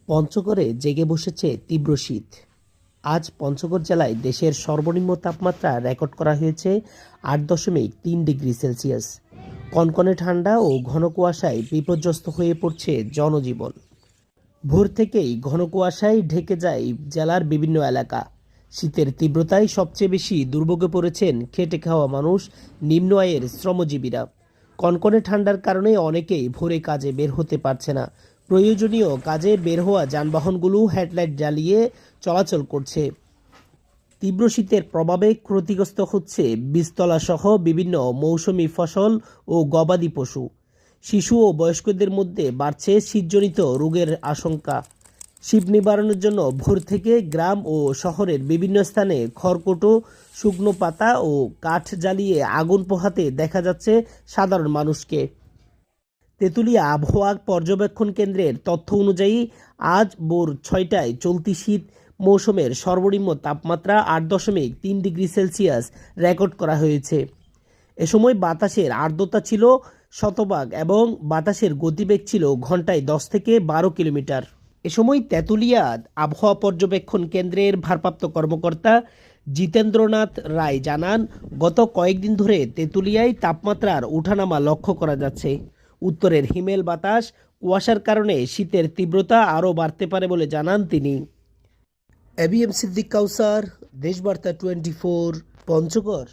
পঞ্চগড়ে জেগে বসেছে তীব্র শীত। আজ পঞ্চগড় জেলায় দেশের সর্বনিম্ন তাপমাত্রা রেকর্ড করা হয়েছে 8.3 ডিগ্রি সেলসিয়াস। কনকনে ঠান্ডা ও ঘন কুয়াশায় বিপর্যস্ত হয়ে পড়ছে জনজীবন। ভোর থেকেই ঘন কুয়াশায় ঢেকে যায় জেলার বিভিন্ন এলাকা। শীতের তীব্রতায় সবচেয়ে বেশি দুর্ভোগে পড়েছেন খেটে খাওয়া মানুষ, নিম্ন আয়ের শ্রমজীবীরা। কনকনে ঠান্ডার কারণে অনেকেই ভোরে কাজে বের হতে পারছে না। প্রয়োজনীয় কাজে বের হওয়া যানবাহনগুলো হেডলাইট জ্বালিয়ে চলাচল করছে। তীব্র শীতের প্রভাবে ক্ষতিগ্রস্ত হচ্ছে বীজতলা সহ বিভিন্ন মৌসুমি ফসল ও গবাদি পশু। শিশু ও বয়স্কদের মধ্যে বাড়ছে শীতজনিত রোগের আশঙ্কা। শীত নিবারণের জন্য ভোর থেকে গ্রাম ও শহরের বিভিন্ন স্থানে খড়কুটো, শুকনো পাতা ও কাঠ জ্বালিয়ে আগুন পোহাতে দেখা যাচ্ছে সাধারণ মানুষকে। তেঁতুলিয়া আবহাওয়া পর্যবেক্ষণ কেন্দ্রের তথ্য অনুযায়ী আজ ভোর 6টায় চলতি শীত মৌসুমের সর্বনিম্ন তাপমাত্রা 8.3 ডিগ্রি সেলসিয়াস রেকর্ড করা হয়েছে। এ সময় বাতাসের আর্দ্রতা ছিল শতভাগ এবং বাতাসের গতিবেগ ছিল ঘন্টায় 10 থেকে 12 কিলোমিটার। এ সময় তেঁতুলিয়া আবহাওয়া পর্যবেক্ষণ কেন্দ্রের ভারপ্রাপ্ত কর্মকর্তা জিতেন্দ্রনাথ রায় জানান, গত কয়েকদিন ধরে তেঁতুলিয়ায় তাপমাত্রার ওঠানামা লক্ষ্য করা যাচ্ছে। উত্তরের হিমেল বাতাস, কুয়াশার কারণে শীতের তীব্রতা আরও বাড়তে পারে বলে জানান তিনি। এবিএম সিদ্দিক কাউসার, দেশবার্তা 24, পঞ্চগড়।